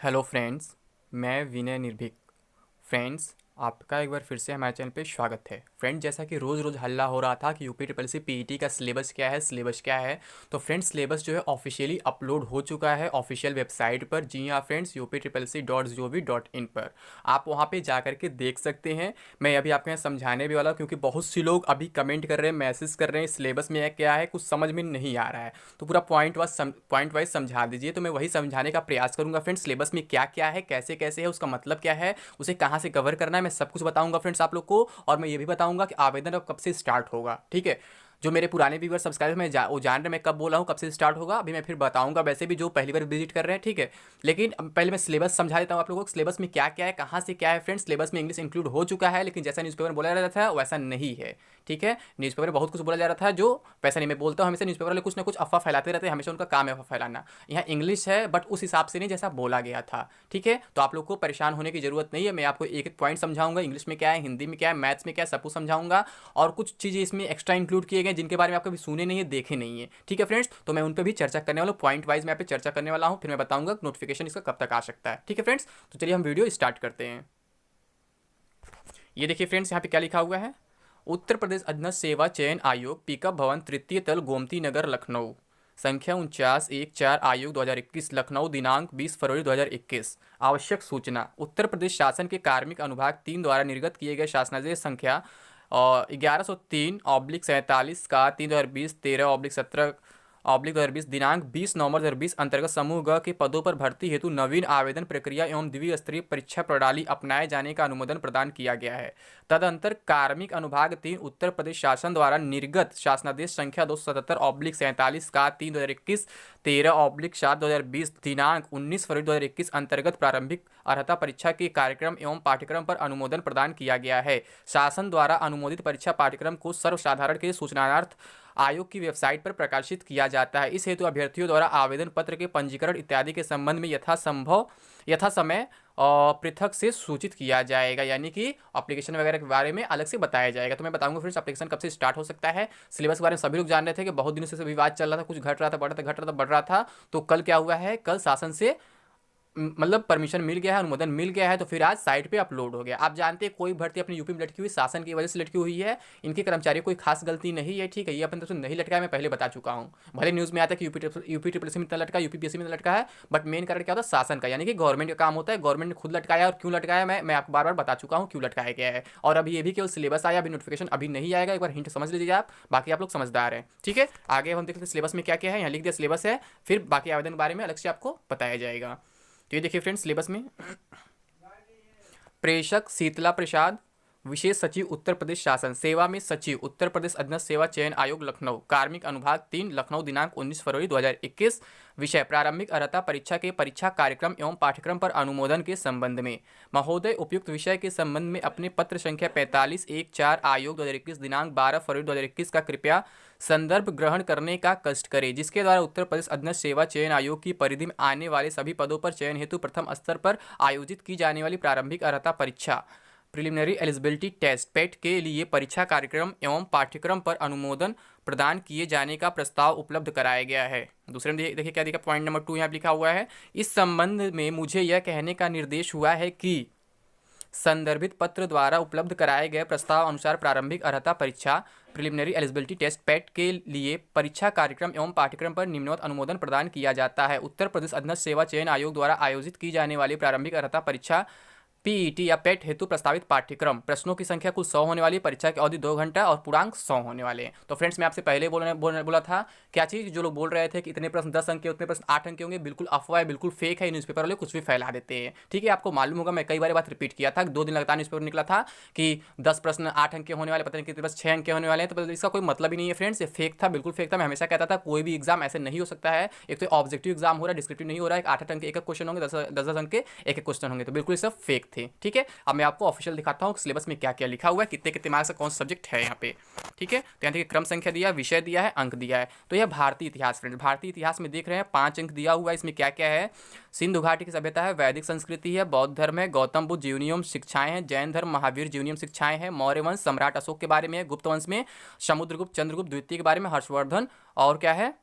Hello friends, मैं विनय निर्भीक। Friends, आपका एक बार फिर से हमारे चैनल पे स्वागत है। फ्रेंड्स, जैसा कि रोज़ रोज़ हल्ला हो रहा था कि यूपी ट्रिपल सी पीईटी का सिलेबस क्या है, तो फ्रेंड्स सिलेबस जो है ऑफिशियली अपलोड हो चुका है ऑफिशियल वेबसाइट पर। जी हाँ फ्रेंड्स, UPSSC.gov.in पर आप वहाँ पे जा कर के देख सकते हैं। मैं अभी आपके यहाँ समझाने भी वाला हूँ, क्योंकि बहुत सी लोग अभी कमेंट कर रहे हैं, मैसेज कर रहे हैं, सिलेबस में क्या है कुछ समझ में नहीं आ रहा है। तो पूरा पॉइंट वाइज समझा दीजिए, तो मैं वही समझाने का प्रयास करूंगा। फ्रेंड्स, सिलेबस में क्या क्या है, कैसे कैसे है, उसका मतलब क्या है, उसे कहाँ से कवर करना है, मैं सब कुछ बताऊंगा फ्रेंड्स आप लोग को। और मैं ये भी बताऊंगा कि आवेदन अब कब से स्टार्ट होगा। ठीक है, जो मेरे पुराने व्यूअर सब्सक्राइबर वो जान रहे मैं कब बोला हूँ, कब से स्टार्ट होगा, अभी मैं फिर बताऊंगा। वैसे भी जो पहली बार विजिट कर रहे हैं, ठीक है। लेकिन पहले मैं सिलेबस समझा देता हूँ आप लोगों को, सिलेबस में क्या क्या है, कहाँ से क्या है। फ्रेंड्स, सिलेबस में इंग्लिश इंक्लूड हो चुका है, लेकिन जैसा न्यूज़पेपर में बोला जा रहा था वैसा नहीं है। ठीक है, न्यूज़पेपर में बहुत कुछ बोला जा रहा था जो वैसा नहीं। मैं बोलता हूँ हमेशा न्यूज़पेपर वाले कुछ ना कुछ अफवाह फैलाते रहते हैं, हमेशा उनका काम है अफवाह फैलाना। यहाँ इंग्लिश है बट उस हिसाब से नहीं जैसा बोला गया था। ठीक है, तो आप लोग को परेशान होने की जरूरत नहीं है। मैं आपको एक एक पॉइंट समझाऊंगा, इंग्लिश में क्या है, हिंदी में क्या है, मैथ्स में क्या है, सब कुछ समझाऊंगा। और कुछ चीज़ें इसमें एक्स्ट्रा इंक्लूड किए गए जिनके बारे में आप कभी सुने नहीं है, देखे नहीं है। ठीक है फ्रेंड्स, तो मैं उन पर भी चर्चा करने वाला हूँ, पॉइंट वाइज मैं यहाँ पे चर्चा करने वाला हूँ। फिर मैं बताऊंगा नोटिफिकेशन इसका कब तक आ सकता है। ठीक है फ्रेंड्स, तो चलिए हम वीडियो स्टार्ट करते हैं। ये देखिए फ्रेंड्स, यहाँ पे क्या लिखा हुआ है। उत्तर प्रदेश अधीनस्थ सेवा चयन आयोग, पिकअप भवन, तृतीय तल, गोमती नगर, लखनऊ। संख्या 4914, आयोग 2021, लखनऊ, दिनांक 20 फरवरी 2021। आवश्यक सूचना। उत्तर प्रदेश शासन के कार्मिक अनुभाग 3 द्वारा निर्गत किए गए शासनादेश संख्या 1103/47 का 3/2020, 13/17/2020, दिनांक 20 नवंबर 2020 अंतर्गत समूह ग के पदों पर भर्ती हेतु नवीन आवेदन प्रक्रिया एवं द्विस्तरीय परीक्षा प्रणाली अपनाए जाने का अनुमोदन प्रदान किया गया है। तदंतर कार्मिक अनुभाग 3 उत्तर प्रदेश शासन द्वारा निर्गत शासनादेश संख्या 277/47 का 3/2021, 13/7/2020, दिनांक 19 फरवरी 2021 अंतर्गत प्रारंभिक अर्हता परीक्षा के कार्यक्रम एवं पाठ्यक्रम पर अनुमोदन प्रदान किया गया है। शासन द्वारा अनुमोदित परीक्षा पाठ्यक्रम को सर्वसाधारण के सूचनार्थ आयोग की वेबसाइट पर प्रकाशित किया जाता है। इस हेतु अभ्यर्थियों द्वारा आवेदन पत्र के पंजीकरण इत्यादि के संबंध में यथा समय पृथक से सूचित किया जाएगा, यानी कि एप्लीकेशन वगैरह के बारे में अलग से बताया जाएगा। तो मैं बताऊंगा फ्रेंड्स एप्लीकेशन कब से स्टार्ट हो सकता है। सिलेबस के बारे में सभी लोग जान रहे थे कि बहुत दिनों से विवाद चल रहा था, कुछ घट रहा था, बढ़ रहा था, घट रहा था, बढ़ रहा था। तो कल क्या हुआ है, कल शासन से मतलब परमिशन मिल गया है, अनुमोदन मिल गया है, तो फिर आज साइट पे अपलोड हो गया। आप जानते हैं कोई भर्ती अपनी यूपी में लटकी हुई शासन की वजह से लटकी हुई है, इनके कर्मचारियों कोई खास गलती नहीं है। ठीक है, ये अपने तरफ से नहीं लटका है, मैं पहले बता चुका हूँ। भले न्यूज़ में आता है कि यूपी ट्रिपल सी में इतना लटका, यूपीपीएससी में इतना लटका है, बट मेन कारण क्या होता है, शासन का, यानी कि गवर्नमेंट का काम होता है। गवर्नमेंट ने खुद लटकाया, और क्यों लटकाया मैं आपको बार बार बता चुका हूँ क्यों लटकाया गया है। और अभी ये भी केवल सिलेबस आया, अभी नोटिफिकेशन अभी नहीं आएगा, एक बार हिंट समझ लीजिए आप। बाकी आप लोग समझदार हैं। ठीक है, आगे हम देखते हैं सिलेबस में क्या क्या है। यहाँ लिख दिया सिलेबस है, फिर बाकी आवेदन के बारे में अलग से आपको बताया जाएगा। तो ये देखिए फ्रेंड्स, सिलेबस में प्रेषक शीतला प्रसाद, विशेष सचिव उत्तर प्रदेश शासन, सेवा में सचिव उत्तर प्रदेश अधीनस्थ सेवा चयन आयोग लखनऊ, कार्मिक अनुभाग 3 लखनऊ, दिनांक 19 फरवरी 2021। विषय प्रारंभिक अर्हता परीक्षा के परीक्षा कार्यक्रम एवं पाठ्यक्रम पर अनुमोदन के संबंध में। महोदय, उपयुक्त विषय के संबंध में अपने पत्र संख्या 4514, आयोग 2021, दिनांक 12 फरवरी 2021 का कृपया संदर्भ ग्रहण करने का कष्ट करें, जिसके द्वारा उत्तर प्रदेश अधीनस्थ सेवा चयन आयोग की परिधि में आने वाले सभी पदों पर चयन हेतु प्रथम स्तर पर आयोजित की जाने वाली प्रारंभिक अर्हता परीक्षा प्रिलिमिनरी एलिजिबिलिटी टेस्ट पेट के लिए परीक्षा कार्यक्रम एवं पाठ्यक्रम पर अनुमोदन प्रदान किए जाने का प्रस्ताव उपलब्ध कराया गया है। दूसरे में देखिए क्या देखा, पॉइंट नंबर 2 यहाँ लिखा हुआ है। इस संबंध में मुझे यह कहने का निर्देश हुआ है कि संदर्भित पत्र द्वारा उपलब्ध कराए गए प्रस्ताव अनुसार प्रारंभिक अर्हता परीक्षा प्रिलिमिनरी एलिजिबिलिटी टेस्ट पेट के लिए परीक्षा कार्यक्रम एवं पाठ्यक्रम पर निम्नवत अनुमोदन प्रदान किया जाता है। उत्तर प्रदेश अधीनस्थ सेवा चयन आयोग द्वारा आयोजित की जाने वाली प्रारंभिक अर्हता परीक्षा पीईटी या पेट हेतु प्रस्तावित पाठ्यक्रम, प्रश्नों की संख्या कुल 100 होने वाली, परीक्षा की अवधि 2 घंटा और पूर्णांक 100 होने वाले हैं। तो फ्रेंड्स, मैं आपसे पहले बोला था क्या चीज़, जो लोग बोल रहे थे कि इतने प्रश्न 10 अंक के, उतने प्रश्न 8 अंक के होंगे, बिल्कुल अफवाह है, बिल्कुल फेक है। न्यूज़पेपर वाले कुछ भी फैला देते हैं। ठीक है, आपको मालूम होगा, मैं कई बार बात रिपीट किया था, 2 दिन लगातार न्यूज़पेपर निकला था कि 10 प्रश्न 8 अंक के होने वाले, पता नहीं कितने बस 6 अंक के होने वाले हैं। तो इसका कोई मतलब ही नहीं है फ्रेंड्स, ये फेक था, बिल्कुल फेक था। मैं हमेशा कहता था कोई भी एग्जाम ऐसे नहीं हो सकता है। एक तो ऑब्जेक्टिव एग्जाम हो रहा है, डिस्क्रिप्टिव नहीं हो रहा है। 8 अंक के एक क्वेश्चन होंगे, 10 अंक के एक क्वेश्चन होंगे, तो बिल्कुल सब फेक थे। ठीक है, अब मैं आपको ऑफिशियल दिखाता हूँ सिलेबस में क्या क्या लिखा हुआ है, कितने कितने मार्क्स का कौन सा सब्जेक्ट है यहाँ पे। ठीक है, तो यहाँ देखिए क्रम संख्या दिया, विषय दिया है, अंक दिया है। तो यह भारतीय इतिहास फ्रेंड्स, भारतीय इतिहास में देख रहे हैं 5 अंक दिया हुआ है। इसमें क्या क्या है, सिंधु घाटी की सभ्यता है, वैदिक संस्कृति है, बौद्ध धर्म है, गौतम बुद्ध जीवनियम शिक्षाएं हैं, जैन धर्म महावीर जीवनियम शिक्षाएं हैं, मौर्य वंश सम्राट अशोक के बारे में है, गुप्त वंश में समुद्रगुप्त चंद्रगुप्त द्वितीय के बारे में, हर्षवर्धन, और क्या है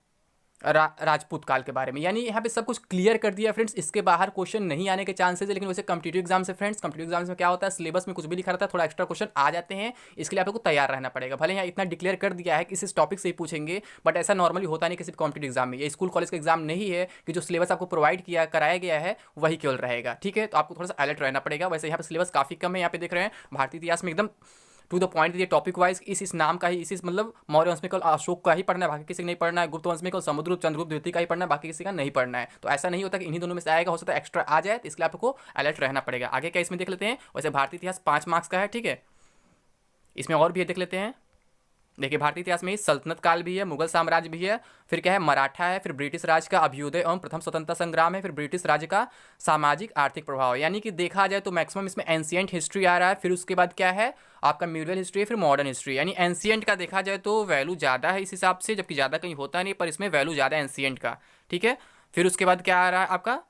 राजपूत काल के बारे में। यानी यहाँ पे सब कुछ क्लियर कर दिया फ्रेंड्स, इसके बाहर क्वेश्चन नहीं आने के चांसेस है। लेकिन वैसे कॉम्पिटिटिव एग्जाम से फ्रेंड्स, कॉम्पिटिटिव एग्जाम्स में क्या होता है, सिलेबस में कुछ भी लिखा रहता है, थोड़ा एक्स्ट्रा क्वेश्चन आ जाते हैं, इसके लिए आपको तैयार रहना पड़ेगा। भले यहाँ इतना डिक्लेयर कर दिया है कि इस टॉपिक से ही पूछेंगे, बट ऐसा नॉर्मली होता नहीं किसी कॉम्पिटिटिव एग्जाम में। ये स्कूल कॉलेज का एग्जाम नहीं है कि जो सिलेबस आपको प्रोवाइड कराया गया है वही केवल रहेगा, ठीक है। तो आपको थोड़ा सा अलर्ट रहना पड़ेगा। वैसे यहाँ पे सिलेबस काफी कम है, यहाँ पे देख रहे हैं भारतीय इतिहास में एकदम टू द पॉइंट दिए टॉपिक वाइज। इस नाम का ही, इस मतलब मौर्य वंश में केवल अशोक का ही पढ़ना है, बाकी किसी को नहीं पढ़ना है। गुप्त वंश में केवल समुद्रगुप्त, चंद्रगुप्त द्वितीय का ही पढ़ना है, बाकी किसी का नहीं पढ़ना है। तो ऐसा नहीं होता कि इन्हीं दोनों में से आएगा, हो सकता है एक्स्ट्रा आ जाए, तो इसलिए आपको अलर्ट रहना पड़ेगा। आगे क्या इसमें देख लेते हैं। वैसे भारतीय इतिहास 5 मार्क्स का है, ठीक है। इसमें और भी है, देख लेते हैं। देखिए भारतीय इतिहास में ही सल्तनत काल भी है, मुगल साम्राज्य भी है, फिर क्या है मराठा है, फिर ब्रिटिश राज का अभ्युदय एवं प्रथम स्वतंत्रता संग्राम है, फिर ब्रिटिश राज्य का सामाजिक आर्थिक प्रभाव है। यानी कि देखा जाए तो मैक्सिमम इसमें एंशियंट हिस्ट्री आ रहा है, फिर उसके बाद क्या है आपका मिडिवल हिस्ट्री है, फिर मॉडर्न हिस्ट्री। यानी एंशियंट का देखा जाए तो वैल्यू ज़्यादा है इस हिसाब से, जबकि ज़्यादा कहीं होता नहीं, पर इसमें वैल्यू ज़्यादा है एंशियंट का, ठीक है। फिर उसके बाद क्या आ रहा है आपका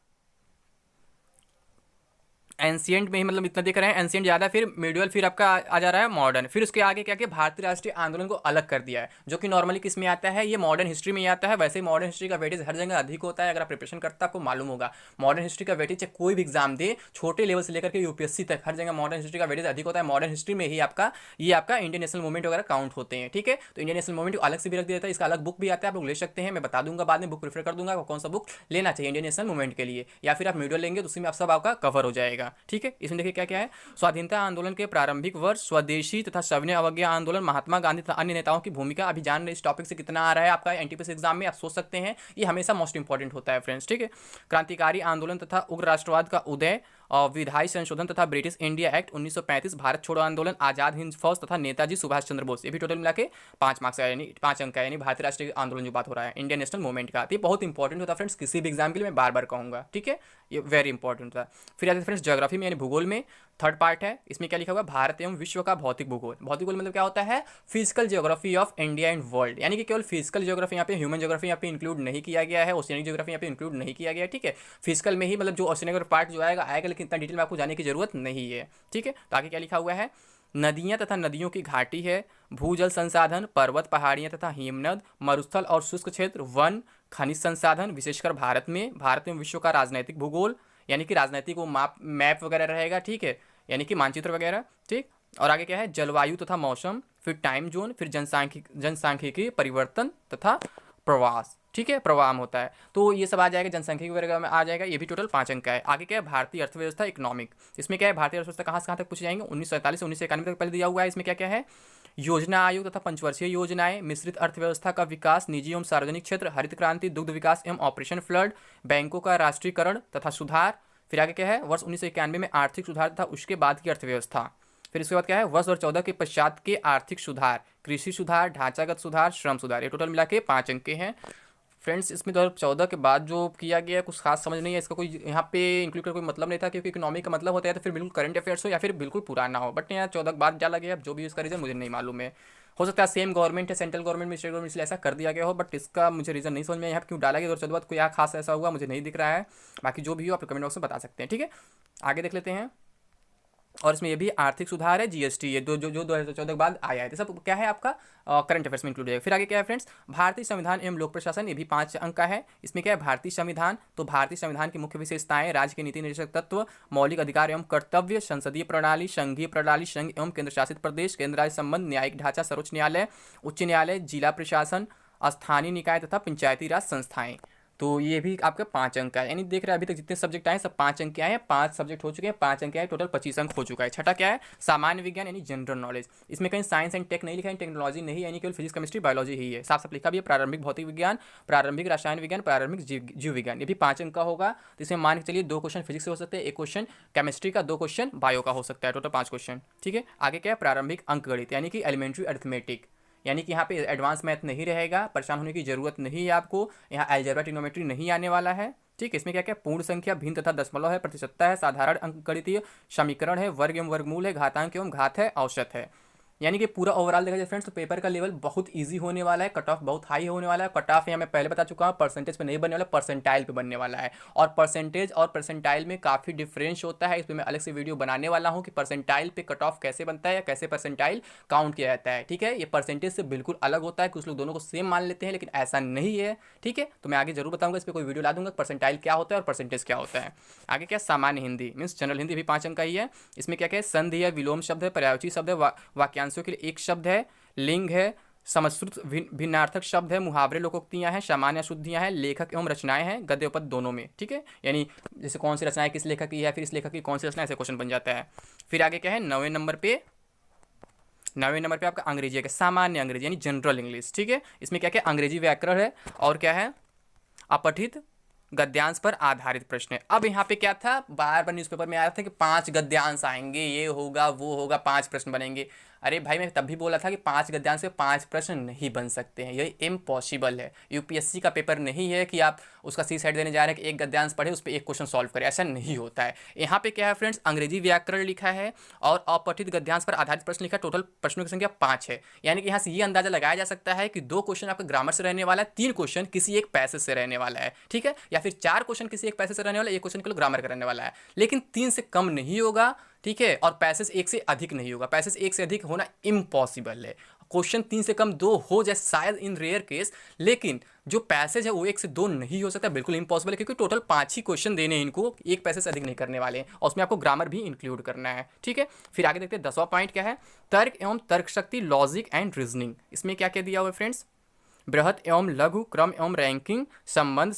एंशियंट में ही, मतलब इतना देख रहे हैं एंशियंट ज़्यादा, फिर मिडिवल, फिर आपका आ जा रहा है मॉडर्न। फिर उसके आगे क्या किया, भारतीय राष्ट्रीय आंदोलन को अलग कर दिया है, जो कि नॉर्मली किस में आता है, ये मॉडर्न हिस्ट्री में ही आता है। वैसे ही मॉडर्न हिस्ट्री का वेटेज हर जगह अधिक होता है, अगर आप प्रिपरेशन करते हैं आपको मालूम होगा। मॉडर्न हिस्ट्री का वेटेज चाहे कोई भी एग्जाम दे, छोटे लेवल से लेकर के यूपीएससी तक, हर जगह मॉडर्न हिस्ट्री का वेटेज अधिक होता है। मॉडर्न हिस्ट्री में ही आपका इंडियन नेशनल मूवमेंट वगैरह काउंट होते हैं, ठीक है। तो इंडियन नेशनल मूवमेंट को अलग से भी रख दिया जाता है, इसका अलग बुक भी आता है, आप लोग ले सकते हैं। मैं बता दूंगा बाद में, बुक प्रेफर कर दूंगा कौन सा बुक लेना चाहिए इंडियन नेशनल मूवमेंट के लिए, या फिर आप मिडियल लेंगे तो उसी में आप सब आपका कवर हो जाएगा, ठीक है। इसमें क्या क्या है, स्वाधीनता आंदोलन के प्रारंभिक वर्ष, स्वदेशी तथा सविनय अवज्ञा आंदोलन, महात्मा गांधी तथा अन्य नेताओं की भूमिका। अभी जान रहे इस टॉपिक से कितना आ रहा है आपका एनटीपीसी एग्जाम में, आप सोच सकते हैं, ये हमेशा मोस्ट इंपॉर्टेंट होता है फ्रेंड्स, ठीक है। क्रांतिकारी आंदोलन तथा उग्र राष्ट्रवाद का उदय, और विधायी संशोधन तथा ब्रिटिश इंडिया एक्ट 1935, भारत छोड़ो आंदोलन, आजाद हिंद फौज तथा नेताजी सुभाष चंद्र बोस। ये भी टोटल मिला के 5 मार्क्स है, यानी 5 अंक है। यानी भारतीय राष्ट्रीय आंदोलन जो बात हो रहा है इंडियन नेशनल मूवमेंट का, ये बहुत इंपॉर्टेंट होता है फ्रेंड्स, किसी भी एग्जाम के लिए मैं बार बार कहूँगा, ठीक है। ये वेरी इंपॉर्टेंट था। फिर आते फ्रेंड्स ज्योग्राफी में, यानी भूगोल में थर्ड पार्ट है। इसमें क्या लिखा हुआ, भारत एवं विश्व का भौतिक भूगोल। भौतिक भूगोल मतलब क्या होता है, physical geography of India and world. यानी कि केवल फिजिकल ज्योग्राफी, यहाँ पे ह्यूमन ज्योग्राफी यहाँ पे इंक्लूड नहीं किया गया है, ओशियनिक ज्योग्राफी यहाँ पे इंक्लूड नहीं किया गया है, ठीक है। फिजिकल में ही मतलब जो ओशियनिक पार्ट जो आएगा आएगा, लेकिन इतना डिटेल में आपको जाने की जरूरत नहीं है, ठीक है। तो आगे क्या लिखा हुआ है, नदियां तथा नदियों की घाटी है, भूजल संसाधन, पर्वत पहाड़ियां तथा हिमनद, मरुस्थल और शुष्क क्षेत्र, वन, खनिज संसाधन, विशेषकर भारत में विश्व का राजनीतिक भूगोल, यानी कि राजनीतिक वो मैप वगैरह रहेगा, ठीक है, यानी कि मानचित्र वगैरह, ठीक। और आगे क्या है, जलवायु तथा मौसम, फिर टाइम जोन, फिर जनसांख्यिकी परिवर्तन तथा प्रवास, ठीक है, प्रवाह होता है। तो ये सब आ जाएगा, जनसंख्या वगैरह में आ जाएगा। ये भी टोटल 5 अंक का है। आगे क्या है, भारतीय अर्थव्यवस्था इकोनॉमिक। इसमें क्या है, भारतीय अर्थव्यवस्था कहाँ से कहाँ तक पूछे जाएंगे, 1947 से 1991 तक पहले दिया हुआ है। इसमें क्या क्या है, योजना आयोग तथा पंचवर्षीय योजनाएं, मिश्रित अर्थव्यवस्था का विकास, निजी एवं सार्वजनिक क्षेत्र, हरित क्रांति, दुग्ध विकास एवं ऑपरेशन फ्लड, बैंकों का राष्ट्रीयकरण तथा सुधार। फिर आगे क्या है, वर्ष 1991 में आर्थिक सुधार तथा उसके बाद की अर्थव्यवस्था। फिर इसके बाद क्या है, वर्ष 2014 के पश्चात के आर्थिक सुधार, कृषि सुधार, ढांचागत सुधार, श्रम सुधार। ये टोटल मिला के 5 अंक के हैं फ्रेंड्स। इसमें 2014 के बाद जो किया गया कुछ खास समझ नहीं है, इसका कोई यहाँ पे इंक्लूड कर कोई मतलब नहीं था, क्योंकि इकोनॉमी का मतलब होता है तो फिर बिल्कुल करंट अफेयर्स हो या फिर बिल्कुल पुराना हो। बट यहाँ 14 के बाद डाला गया, जो भी इसका रीज़न मुझे नहीं मालूम है। हो सकता है सेम गवर्नमेंट है, सेंट्रल गवर्नमेंट में स्टेट गवर्नमेंट, इसलिए ऐसा कर दिया गया हो, बट इसका मुझे रीज़न नहीं समझ में यहाँ क्यों डाला गया 2014 बाद, कोई यहाँ खास ऐसा हुआ मुझे नहीं दिख रहा है। बाकी जो भी हो आप कमेंट बॉक्स में बता सकते हैं, ठीक है। आगे देख लेते हैं। और इसमें ये भी आर्थिक सुधार है, जीएसटी, ये जो 2014 के बाद आया है, तो सब क्या है आपका करंट अफेयर्स में इंक्लूड है। फिर आगे क्या है फ्रेंड्स, भारतीय संविधान एवं लोक प्रशासन, ये भी 5 अंक का है। इसमें क्या है, भारतीय संविधान, तो भारतीय संविधान की मुख्य विशेषताएं, राज्य के नीति निर्देशक तत्व, मौलिक अधिकार एवं कर्तव्य, संसदीय प्रणाली, संघीय प्रणाली, संघ एवं केंद्र शासित प्रदेश, केंद्र राज्य संबंध, न्यायिक ढांचा, सर्वोच्च न्यायालय, उच्च न्यायालय, जिला प्रशासन, स्थानीय निकाय तथा पंचायती राज संस्थाएं। तो ये भी आपका 5 अंक का है। यानी देख रहे हैं अभी तक जितने सब्जेक्ट आए सब 5 अंक के आए हैं, 5 सब्जेक्ट हो चुके हैं, 5 अंक के आए, टोटल 25 अंक हो चुका है। छठा क्या है, सामान्य विज्ञान यानी जनरल नॉलेज। इसमें कहीं साइंस एंड टेक नहीं लिखा है, टेक्नोलॉजी नहीं, यानी केवल फिजिक्स केमिस्ट्री बायोलॉजी ही है, साफ साफ लिखा भी है। प्रारंभिक भौतिक विज्ञान, प्रारंभिक रसायन विज्ञान, प्रारंभिक जीव विज्ञान, ये भी 5 अंक का होगा। तो इसमें मान के चलिए 2 क्वेश्चन फिजिक्स से हो सकते हैं, 1 क्वेश्चन केमिस्ट्री का, 2 क्वेश्चन बायो का हो सकता है, टोटल 5 क्वेश्चन, ठीक है। आगे क्या है, प्रारंभिक अंक गणित यानी कि एलिमेंट्री अरिथमेटिक, यानी कि यहाँ पे एडवांस मैथ नहीं रहेगा, परेशान होने की जरूरत नहीं है आपको। यहाँ अलजेब्रा ट्रिग्नोमेट्री नहीं आने वाला है, ठीक है। इसमें क्या क्या, पूर्ण संख्या, भिन्न तथा दशमलव है, प्रतिशतता है, साधारण अंकगणितीय समीकरण है, वर्ग एवं वर्गमूल है, घातांक एवं घात है, औसत है। यानी कि पूरा ओवरऑल देखा जाए फ्रेंड्स तो पेपर का लेवल बहुत इजी होने वाला है, कट ऑफ बहुत हाई होने वाला है। कट ऑफ यहाँ मैं पहले बता चुका हूँ, परसेंटेज पे नहीं बनने वाला, परसेंटाइल पे बनने वाला है। और परसेंटेज और परसेंटाइल में काफ़ी डिफरेंस होता है, इस पर मैं अलग से वीडियो बनाने वाला हूँ कि परसेंटाइल पे कट ऑफ कैसे बनता है या कैसे परसेंटाइल काउंट किया जाता है। ठीक है, ये परसेंटेज से बिल्कुल अलग होता है, कुछ लोग दोनों को सेम मान लेते हैं, लेकिन ऐसा नहीं है। ठीक है, तो मैं आगे जरूर बताऊंगा, इस पर कोई वीडियो ला दूंगा परसेंटाइल क्या होता है और परसेंटेज क्या होता है। आगे क्या, सामान्य हिंदी मीन्स जनरल हिंदी भी 5 अंक का ही है। इसमें क्या क्या है, संधि है, विलोम शब्द है, पर्यायवाची शब्द है, वाक्यांशों के लिए एक शब्द है, लिंग है, समश्रुत भिन्नार्थक शब्द है, मुहावरे लोकोक्तियां हैं, सामान्य शुद्धियां हैं, लेखक एवं रचनाएं हैं, गद्य उपपद दोनों में। ठीक है, यानी जैसे कौन सी रचनाएं किस लेखक की है, फिर इस लेखक की कौन सी रचना, ऐसे क्वेश्चन बन जाता है। फिर आगे क्या है, 9वें नंबर पे आपका अंग्रेजी है, सामान्य अंग्रेजी यानी जनरल इंग्लिश। ठीक है, इसमें क्या क्या अंग्रेजी व्याकरण है और क्या है, अपठित गद्यांश पर आधारित प्रश्न है। अब यहाँ पे क्या था, बार बार न्यूज़पेपर में आया था कि 5 गद्यांश आएंगे, ये होगा वो होगा, 5 प्रश्न बनेंगे। अरे भाई, मैं तब भी बोला था कि 5 गद्यांश से 5 प्रश्न नहीं बन सकते हैं, ये इम्पॉसिबल है। यूपीएससी का पेपर नहीं है कि आप उसका सी साइड देने जा रहे हैं कि एक गद्यांश पढ़े उस पर एक क्वेश्चन सॉल्व करें, ऐसा नहीं होता है। यहाँ पे क्या है फ्रेंड्स, अंग्रेजी व्याकरण लिखा है और अपठित गद्यांश पर आधारित प्रश्न लिखा है। टोटल प्रश्नों की संख्या 5 है, यानी कि यहाँ से ये अंदाजा लगाया जा सकता है कि 2 क्वेश्चन आपका ग्रामर से रहने वाला है, 3 क्वेश्चन किसी एक पैसेज से रहने वाला है। ठीक है, या फिर 4 क्वेश्चन किसी एक पैसेज से रहने वाला है, 1 क्वेश्चन केवल ग्रामर का रहने वाला है, लेकिन 3 से कम नहीं होगा। ठीक है, और पैसेज 1 से अधिक नहीं होगा, पैसेज 1 से अधिक होना इम्पॉसिबल है। क्वेश्चन 3 से कम 2 हो जाए शायद इन रेयर केस, लेकिन जो पैसेज है वो 1 से 2 नहीं हो सकता, बिल्कुल इम्पॉसिबल है, क्योंकि टोटल 5 ही क्वेश्चन देने हैं इनको, एक पैसेज से अधिक नहीं करने वाले हैं, और उसमें आपको ग्रामर भी इंक्लूड करना है। ठीक है, फिर आगे देखते हैं 10वां पॉइंट क्या है, तर्क एवं तर्क शक्ति, लॉजिक एंड रीजनिंग। इसमें क्या क्या दिया हुआ है फ्रेंड्स, बृहत एवं लघु, क्रम एवं रैंकिंग, संबंध,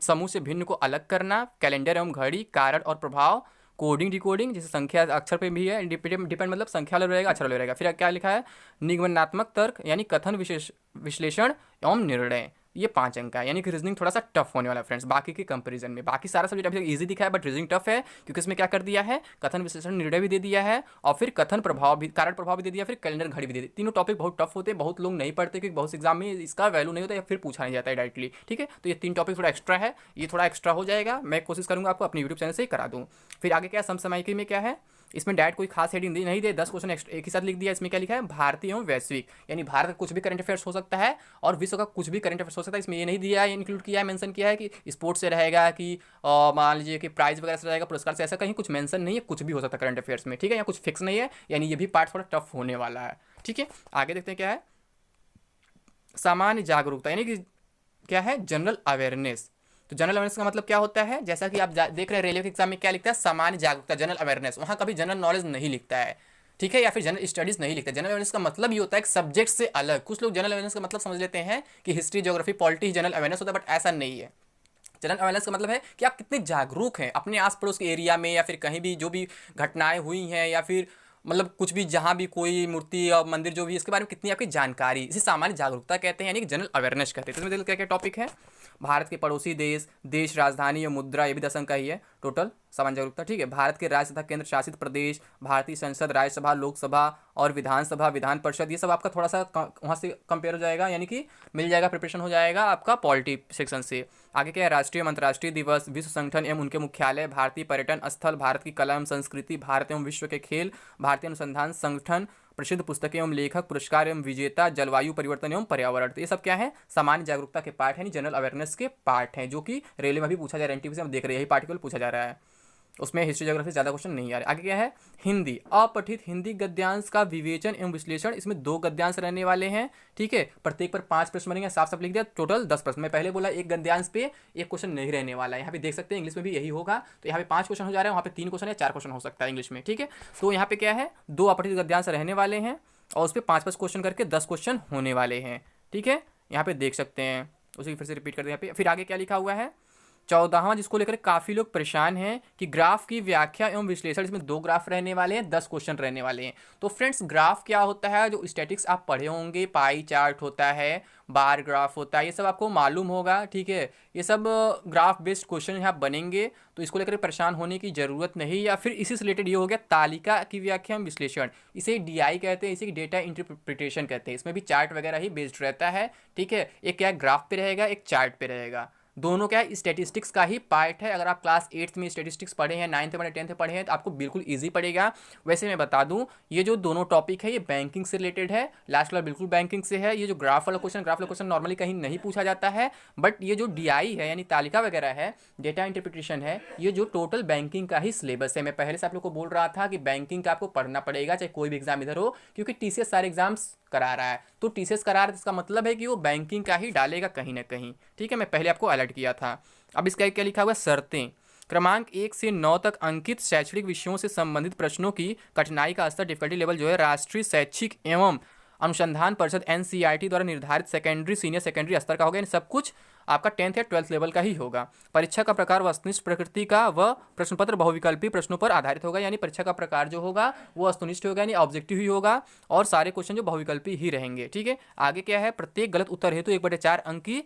समूह से भिन्न को अलग करना, कैलेंडर एवं घड़ी, कारण और प्रभाव, कोडिंग डिकोडिंग, जैसे संख्या अक्षर पे भी है, डिपेंड मतलब संख्या वाला रहेगा, अक्षर वाला रहेगा। फिर क्या लिखा है, निगमनात्मक तर्क यानी कथन विश्लेषण एवं निर्णय, ये 5 अंक का है। यानी कि रीजनिंग थोड़ा सा टफ होने वाला है फ्रेंड्स बाकी के कंपैरिजन में। बाकी सारा सब्जेक्ट अभी तक ईजी दिखा है, बट रीजनिंग टफ है, क्योंकि इसमें क्या कर दिया है, कथन विश्लेषण निर्णय भी दे दिया है, और फिर कथन प्रभाव भी, कारण प्रभाव भी दे दिया, फिर कैलेंडर घड़ी भी दे दी। तीनों टॉपिक बहुत टफ होते हैं, बहुत लोग नहीं पढ़ते, क्योंकि बहुत एग्जाम में इसका वैल्यू नहीं होता या फिर पूछा नहीं जाता है डायरेक्टली। ठीक है, तो ये 3 टॉपिक थोड़ा एक्स्ट्रा है, ये थोड़ा एक्स्ट्रा हो जाएगा, मैं कोशिश करूँगा आपको अपने यूट्यूब चैनल से ही करा दूँ। फिर आगे क्या, समसामयिकी में क्या है, इसमें डायरेक्ट कोई खास हेडिंग नहीं दे, 10 क्वेश्चन एक ही साथ लिख दिया। इसमें क्या लिखा है, भारतीय एवं वैश्विक, यानी भारत का कुछ भी करंट अफेयर्स हो सकता है और विश्व का कुछ भी करंट अफेयर्स हो सकता है। इसमें ये नहीं दिया है, इंक्लूड किया है, मेंशन किया है कि स्पोर्ट्स से रहेगा कि मान लीजिए कि प्राइज वगैरह से रहेगा, पुरस्कार से, ऐसा कहीं कुछ मेंशन नहीं है, कुछ भी हो सकता है करंट अफेयर्स में। ठीक है, या कुछ फिक्स नहीं है, यानी ये भी पार्ट थोड़ा टफ होने वाला है। ठीक है, आगे देखते हैं क्या है, सामान्य जागरूकता, यानी कि क्या है, जनरल अवेयरनेस। तो जनरल अवेयरनेस का मतलब क्या होता है, जैसा कि आप देख रहे हैं रेलवे के एग्जाम में क्या लिखता है, सामान्य जागरूकता, जनरल अवेयरनेस, वहाँ कभी जनरल नॉलेज नहीं लिखता है। ठीक है, या फिर जनरल स्टडीज नहीं लिखता। जनरल अवेयरनेस का मतलब ये होता है कि सब्जेक्ट से अलग। कुछ लोग जनरल अवेयरनेस का मतलब समझ लेते हैं कि history, geography, polity general awareness होता है, बट ऐसा नहीं है। जनरल अवेयरनेस का मतलब है कि आप कितने जागरूक हैं अपने आस पड़ोस के एरिया में, या फिर कहीं भी जो भी घटनाएं हुई हैं, या फिर मतलब कुछ भी जहाँ भी कोई मूर्ति और मंदिर जो भी, इसके बारे में कितनी आपकी जानकारी, इसे सामान्य जागरूकता कहते हैं, यानी कि जनरल अवेयरनेस कहते हैं। तो इसमें देखिए क्या क्या टॉपिक है, भारत के पड़ोसी देश, देश राजधानी और मुद्रा, ये भी 10 अंक का ही है टोटल सामान्य जागरूकता। ठीक है, भारत के राज्य तथा केंद्र शासित प्रदेश, भारतीय संसद, राज्यसभा, लोकसभा और विधानसभा, विधान परिषद, ये सब आपका थोड़ा सा वहाँ से कंपेयर हो जाएगा, यानी कि मिल जाएगा, प्रिपरेशन हो जाएगा आपका पॉलिटी सेक्शन से। आगे क्या है, राष्ट्रीय अंतर्राष्ट्रीय दिवस, विश्व संगठन एवं उनके मुख्यालय, भारतीय पर्यटन स्थल, भारत की कला एवं संस्कृति, भारत एवं विश्व के खेल, भारतीय अनुसंधान संगठन, प्रसिद्ध पुस्तकें एवं लेखक, पुरस्कार एवं विजेता, जलवायु परिवर्तन एवं पर्यावरण। तो ये सब क्या है, सामान्य जागरूकता के पार्ट है, जनरल अवेयरनेस के पार्ट हैं, जो कि रेलवे में भी पूछा जा रहा है, एनटीपीसी में देख रहे हैं, यही पार्टिकल पूछा जा रहा है। उसमें हिस्ट्री ज्योग्राफी ज़्यादा क्वेश्चन नहीं आ रहे। आगे क्या है, हिंदी, अपठित हिंदी गद्यांश का विवेचन एवं विश्लेषण, इसमें 2 गद्यांश रहने वाले हैं। ठीक है, प्रत्येक पर 5 प्रश्न बनेंगे, साफ साफ लिख दिया, टोटल 10 प्रश्न। मैं पहले बोला एक गद्यांश पे एक क्वेश्चन नहीं रहने वाला है, यहाँ पे देख सकते हैं इंग्लिश में भी यही होगा। तो यहाँ पे 5 क्वेश्चन हो जा रहे हैं, वहाँ पे 3 क्वेश्चन या 4 क्वेश्चन हो सकता है इंग्लिश में। ठीक है, तो यहाँ पे क्या है, 2 अपठित गद्यांश रहने वाले हैं और उस पर 5-5 क्वेश्चन करके 10 क्वेश्चन होने वाले हैं। ठीक है, यहाँ पे देख सकते हैं, उसी फिर से रिपीट कर दिया यहाँ पे। फिर आगे क्या लिखा हुआ है, 14वां, जिसको लेकर काफ़ी लोग परेशान हैं कि ग्राफ की व्याख्या एवं विश्लेषण, इसमें 2 ग्राफ रहने वाले हैं, 10 क्वेश्चन रहने वाले हैं। तो फ्रेंड्स, ग्राफ क्या होता है, जो स्टैटिक्स आप पढ़े होंगे, पाई चार्ट होता है, बार ग्राफ होता है, ये सब आपको मालूम होगा। ठीक है, ये सब ग्राफ बेस्ड क्वेश्चन यहाँ बनेंगे, तो इसको लेकर परेशान होने की ज़रूरत नहीं। या फिर इसी से रिलेटेड ये हो गया तालिका की व्याख्या एवं विश्लेषण, इसे DI कहते हैं, इसे डेटा इंटरप्रिटेशन कहते हैं। इसमें भी चार्ट वगैरह ही बेस्ड रहता है। ठीक है, एक क्या ग्राफ पे रहेगा, एक चार्ट पे रहेगा। दोनों क्या है, स्टैटिस्टिक्स का ही पार्ट है। अगर आप क्लास 8th में स्टैटिस्टिक्स पढ़े हैं, 9th में 10th में पढ़े हैं, तो आपको बिल्कुल ईजी पड़ेगा। वैसे मैं बता दूं, ये जो दोनों टॉपिक है ये बैंकिंग से रिलेटेड है, लास्ट वाला बिल्कुल बैंकिंग से है। ये जो ग्राफ वाला क्वेश्चन नॉर्मली कहीं नहीं पूछा जाता है, बट ये जो डीआई है यानी तालिका वगैरह है, डेटा इंटरप्रिटेशन है, ये जो टोटल बैंकिंग का ही सिलेबस है। मैं पहले से आप लोग को बोल रहा था कि बैंकिंग का आपको पढ़ना पड़ेगा चाहे कोई भी एग्जाम इधर हो, क्योंकि टीसीएस सारे एग्जाम्स करा रहा है। तो टीसीएस करा रहा है, इसका मतलब है कि वो बैंकिंग का ही डालेगा कहीं ना कहीं। ठीक है, मैं पहले आपको अलर्ट किया था। अब इसका क्या लिखा हुआ है, शर्तें। क्रमांक 1 से 9 तक अंकित शैक्षणिक विषयों से संबंधित प्रश्नों की कठिनाई का स्तर, डिफिकल्टी लेवल जो है, राष्ट्रीय शैक्षिक एवं अनुसंधान परिषद एनसीईआरटी द्वारा निर्धारित सेकेंडरी सीनियर सेकेंडरी स्तर का होगा। यानी सब कुछ आपका 10th या 12th लेवल का ही होगा। परीक्षा का प्रकार वस्तुनिष्ठ प्रकृति का व प्रश्न पत्र बहुविकल्पी प्रश्नों पर आधारित होगा। यानी परीक्षा का प्रकार जो होगा वो वस्तुनिष्ठ होगा, यानी ऑब्जेक्टिव ही होगा, और सारे क्वेश्चन जो बहुविकल्पी ही रहेंगे। ठीक है, आगे क्या है, प्रत्येक गलत उत्तर हेतु 1/4 अंक की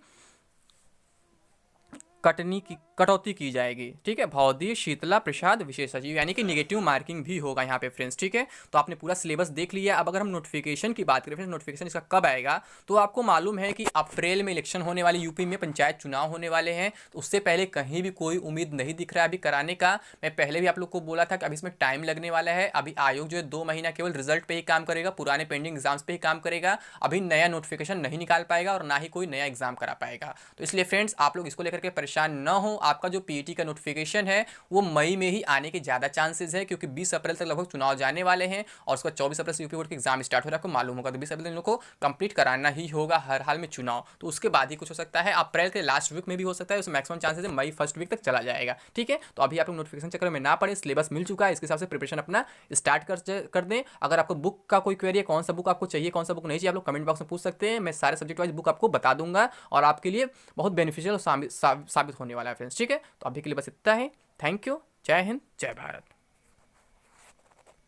कटौती की जाएगी। ठीक है, भौदी शीतला प्रसाद विशेष सचिव, यानी कि नेगेटिव मार्किंग भी होगा यहाँ पे फ्रेंड्स। ठीक है, तो आपने पूरा सिलेबस देख लिया। अब अगर हम नोटिफिकेशन की बात करें फ्रेंड्स, नोटिफिकेशन इसका कब आएगा, तो आपको मालूम है कि अप्रैल में इलेक्शन होने वाले, यूपी में पंचायत चुनाव होने वाले हैं, तो उससे पहले कहीं भी कोई उम्मीद नहीं दिख रहा है अभी कराने का। मैं पहले भी आप लोग को बोला था कि अभी इसमें टाइम लगने वाला है। अभी आयोग जो है 2 महीना केवल रिजल्ट पे ही काम करेगा, पुराने पेंडिंग एग्जाम्स पे ही काम करेगा। अभी नया नोटिफिकेशन नहीं निकाल पाएगा और ना ही कोई नया एग्जाम करा पाएगा। तो इसलिए फ्रेंड्स आप लोग इसको लेकर के परेशान न हो। आपका जो पीईटी का नोटिफिकेशन है वो मई में ही आने के ज़्यादा चांसेस है, क्योंकि 20 अप्रैल तक लगभग चुनाव जाने वाले हैं, और उसके बाद 24 अप्रैल से यूपी बोर्ड के एग्जाम स्टार्ट हो रहा है, आपको मालूम होगा। तो 20 अप्रैल इन लोगों को कंप्लीट कराना ही होगा हर हाल में चुनाव। तो उसके बाद ही कुछ हो सकता है, अप्रैल के लास्ट वीक में भी हो सकता है, उसमें मैक्सिमम चांसेस है मई फर्स्ट वीक तक चला जाएगा। ठीक है, तो अभी आप लोग नोटिफिकेशन चक्कर में ना पड़े, सिलेबस मिल चुका है, इसके हिसाब से प्रिपरेशन अपना स्टार्ट कर दें। अगर आपको बुक का कोई क्वेरी है, कौन सा बुक आपको चाहिए, कौन सा बुक नहीं चाहिए, आप लोग कमेंट बॉक्स में पूछ सकते हैं। मैं सारे सब्जेक्ट वाइज बुक आपको बता दूंगा, और आपके लिए बहुत बेनिफिशियल साबित होने वाला है फ्रेंड्स। ठीक है, तो अभी के लिए बस इतना है। थैंक यू, जय हिंद, जय भारत।